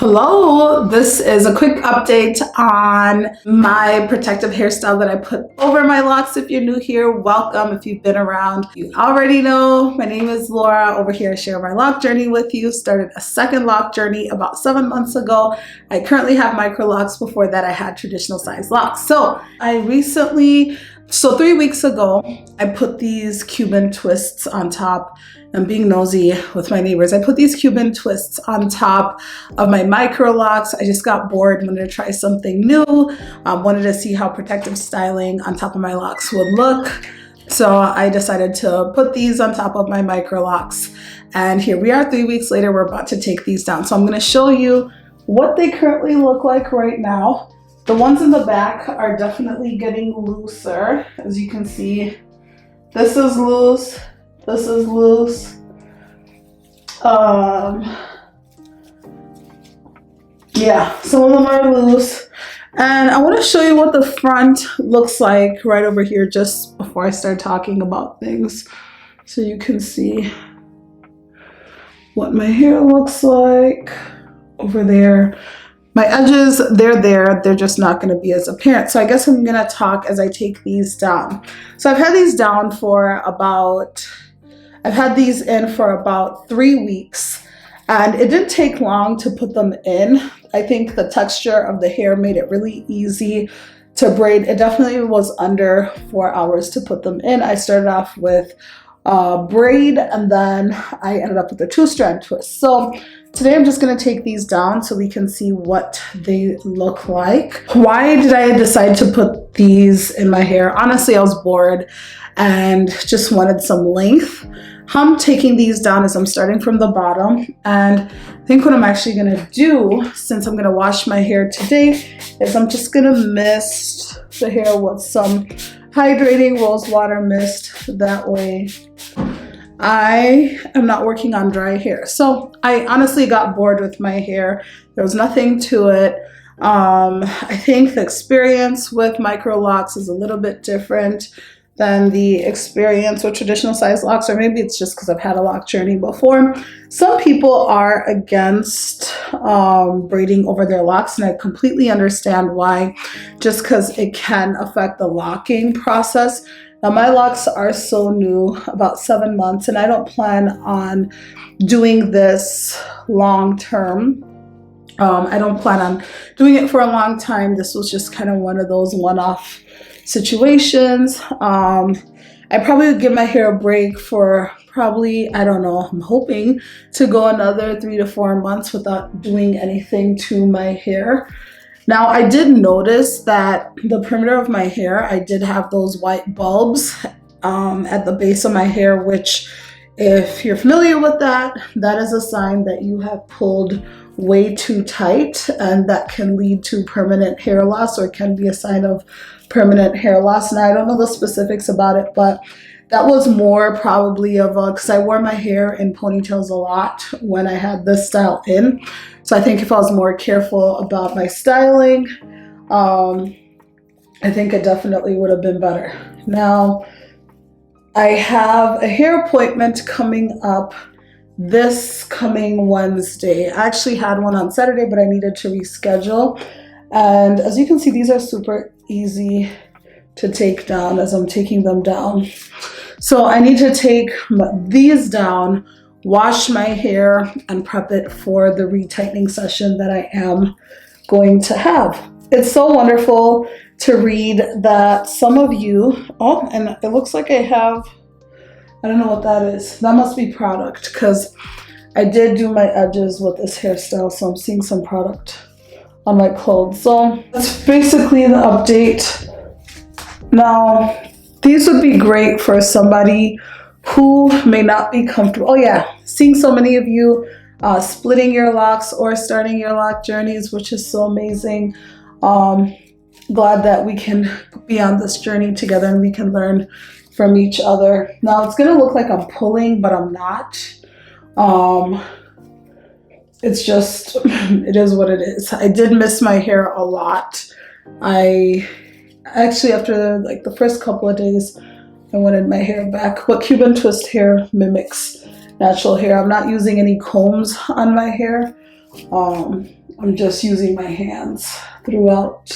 Hello, this is a quick update on my protective hairstyle that I put over my locks. If you're new here, welcome. If you've been around, you already know. My name is Laura. Over here I share my lock journey with you. Started a second lock journey about 7 months ago. I currently have micro locks. Before that I had traditional size locks. So 3 weeks ago, I put these Cuban twists on top. I'm being nosy with my neighbors. I put these Cuban twists on top of my micro locks. I just got bored, wanted to try something new, wanted to see how protective styling on top of my locks would look. So I decided to put these on top of my micro locks. And here we are 3 weeks later, we're about to take these down. So I'm gonna show you what they currently look like right now. The ones in the back are definitely getting looser. As you can see, this is loose, this is loose. Yeah, some of them are loose. And I want to show you what the front looks like right over here just before I start talking about things. So you can see what my hair looks like over there. My edges, they're there, they're just not gonna be as apparent. So I guess I'm gonna talk as I take these down. So I've had these down for I've had these in for about 3 weeks, and it didn't take long to put them in. I think the texture of the hair made it really easy to braid. It definitely was under 4 hours to put them in. I started off with braid, and then I ended up with a 2-strand twist. So today I'm just going to take these down so we can see what they look like. Why did I decide to put these in my hair? Honestly, I was bored and just wanted some length. How I'm taking these down is I'm starting from the bottom, and I think what I'm actually going to do, since I'm going to wash my hair today, is I'm just going to mist the hair with some hydrating rose water mist. That way I am not working on dry hair. So I honestly got bored with my hair. There was nothing to it. I think the experience with micro locks is a little bit different than the experience with traditional size locks, or maybe it's just because I've had a lock journey before. Some people are against braiding over their locks, and I completely understand why, just because it can affect the locking process. Now my locks are so new, about 7 months, and I don't plan on doing this long term. I don't plan on doing it for a long time. This was just kind of one of those one-off situations. I probably would give my hair a break for probably, I don't know, I'm hoping to go another 3 to 4 months without doing anything to my hair. Now I did notice that the perimeter of my hair, I did have those white bulbs at the base of my hair, which if you're familiar with that, that is a sign that you have pulled way too tight, and that can lead to permanent hair loss, or it can be a sign of permanent hair loss. Now I don't know the specifics about it, but that was more probably of a, because I wore my hair in ponytails a lot when I had this style in. So I think if I was more careful about my styling, I think it definitely would have been better. Now I have a hair appointment coming up this coming Wednesday. I actually had one on Saturday, but I needed to reschedule. And as you can see, these are super easy to take down as I'm taking them down. So I need to take these down, wash my hair, and prep it for the retightening session that I am going to have. It's so wonderful to read that some of you, oh, and it looks like I have, I don't know what that is. That must be product, because I did do my edges with this hairstyle, so I'm seeing some product on my clothes. So that's basically the update. Now, these would be great for somebody who may not be comfortable. Oh yeah, seeing so many of you splitting your locks or starting your lock journeys, which is so amazing. Glad that we can be on this journey together and we can learn from each other. Now it's gonna look like I'm pulling, but I'm not. It's just, it is what it is. I did miss my hair a lot. I actually, after like the first couple of days, I wanted my hair back. But Cuban Twist hair mimics natural hair. I'm not using any combs on my hair. I'm just using my hands throughout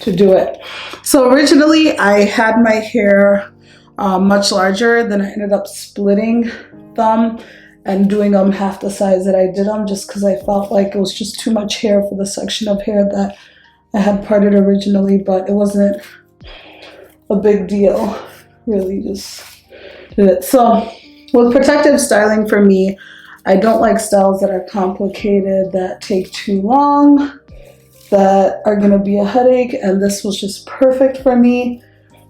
to do it. So originally I had my hair much larger, then I ended up splitting them and doing them half the size that I did them, just because I felt like it was just too much hair for the section of hair that I had parted originally, but it wasn't a big deal, really, just did it. So with protective styling for me, I don't like styles that are complicated, that take too long, that are gonna be a headache, and this was just perfect for me.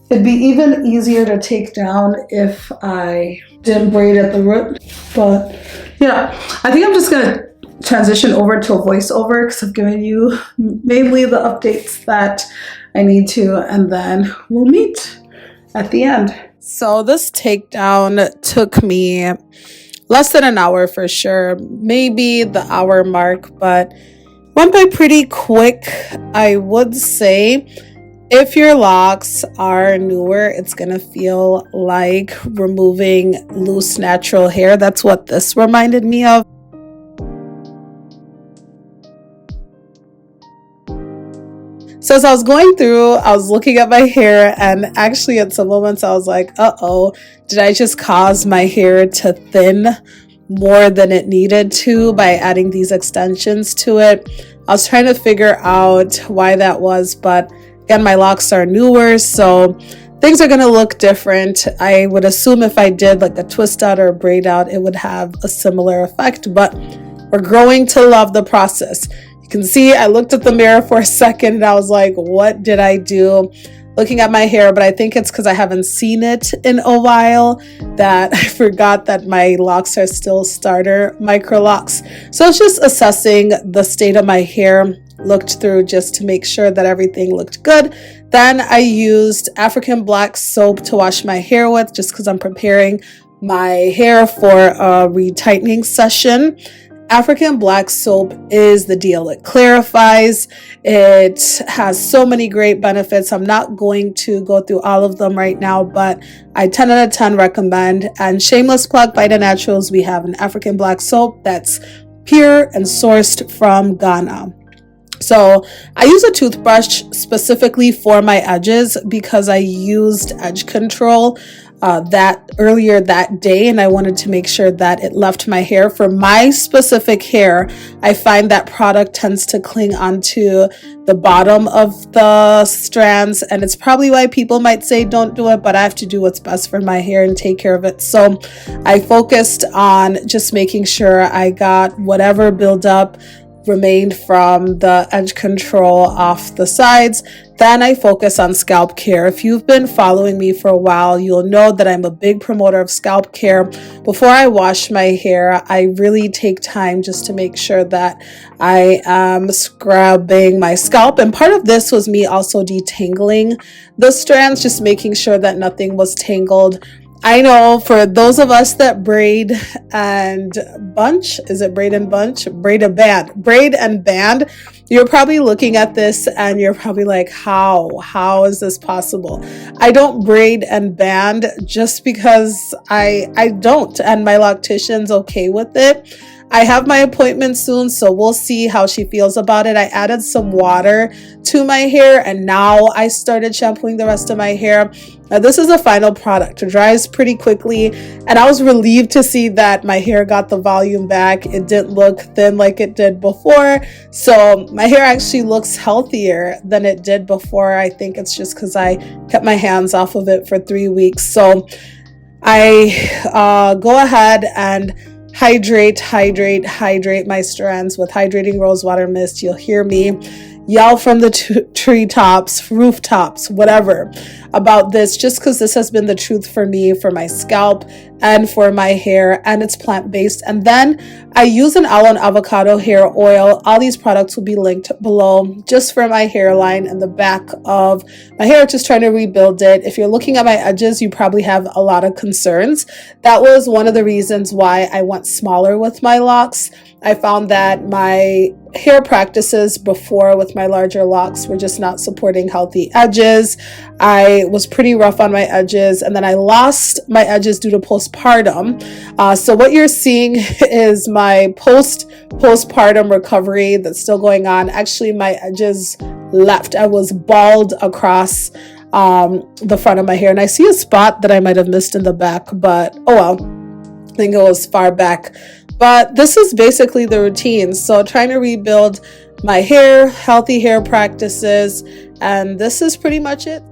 It'd be even easier to take down if I didn't braid at the root, but yeah, I think I'm just gonna transition over to a voiceover because I've given you mainly the updates that I need to, and then we'll meet at the end. So this takedown took me less than an hour for sure, maybe the hour mark, but went by pretty quick. I would say if your locks are newer, it's gonna feel like removing loose natural hair. That's what this reminded me of. So as I was going through, I was looking at my hair, and actually at some moments I was like, uh-oh, did I just cause my hair to thin more than it needed to by adding these extensions to it? I was trying to figure out why that was, but again, my locks are newer, so things are going to look different. I would assume if I did like a twist out or a braid out, it would have a similar effect, but we're growing to love the process. You can see I looked at the mirror for a second and I was like, what did I do? Looking at my hair, but I think it's because I haven't seen it in a while that I forgot that my locks are still starter microlocs. So I was just assessing the state of my hair, looked through just to make sure that everything looked good. Then I used African black soap to wash my hair with, just because I'm preparing my hair for a retightening session. African black soap is the deal. It clarifies. It has so many great benefits. I'm not going to go through all of them right now, but I 10 out of 10 recommend. And shameless plug, Faida Naturals, we have an African black soap that's pure and sourced from Ghana. So I use a toothbrush specifically for my edges because I used edge control that earlier that day, and I wanted to make sure that it left my hair. For my specific hair, I find that product tends to cling onto the bottom of the strands, and it's probably why people might say don't do it, but I have to do what's best for my hair and take care of it. So I focused on just making sure I got whatever buildup remained from the edge control off the sides. Then I focus on scalp care. If you've been following me for a while, you'll know that I'm a big promoter of scalp care. Before I wash my hair, I really take time just to make sure that I am scrubbing my scalp. And part of this was me also detangling the strands, just making sure that nothing was tangled. I know for those of us that braid and bunch, is it braid and bunch? Braid and band, you're probably looking at this and you're probably like, how is this possible? I don't braid and band just because I don't, and my loctician's okay with it. I have my appointment soon, so we'll see how she feels about it. I added some water to my hair, and now I started shampooing the rest of my hair. Now, this is a final product. It dries pretty quickly, and I was relieved to see that my hair got the volume back. It didn't look thin like it did before, so my hair actually looks healthier than it did before. I think it's just because I kept my hands off of it for 3 weeks. So I go ahead and hydrate my strands with hydrating rose water mist. You'll hear me yell from the treetops, rooftops, whatever about this, just because this has been the truth for me, for my scalp and for my hair, and it's plant-based. And then I use an aloe and avocado hair oil. All these products will be linked below, just for my hairline and the back of my hair, just trying to rebuild it. If you're looking at my edges, you probably have a lot of concerns. That was one of the reasons why I went smaller with my locks. I found that my hair practices before with my larger locks were just not supporting healthy edges. I was pretty rough on my edges, and then I lost my edges due to postpartum. So what you're seeing is my postpartum recovery that's still going on. Actually, my edges left. I was bald across the front of my hair, and I see a spot that I might have missed in the back, but oh well, I think it was far back. But this is basically the routine. So trying to rebuild my hair, healthy hair practices, and this is pretty much it.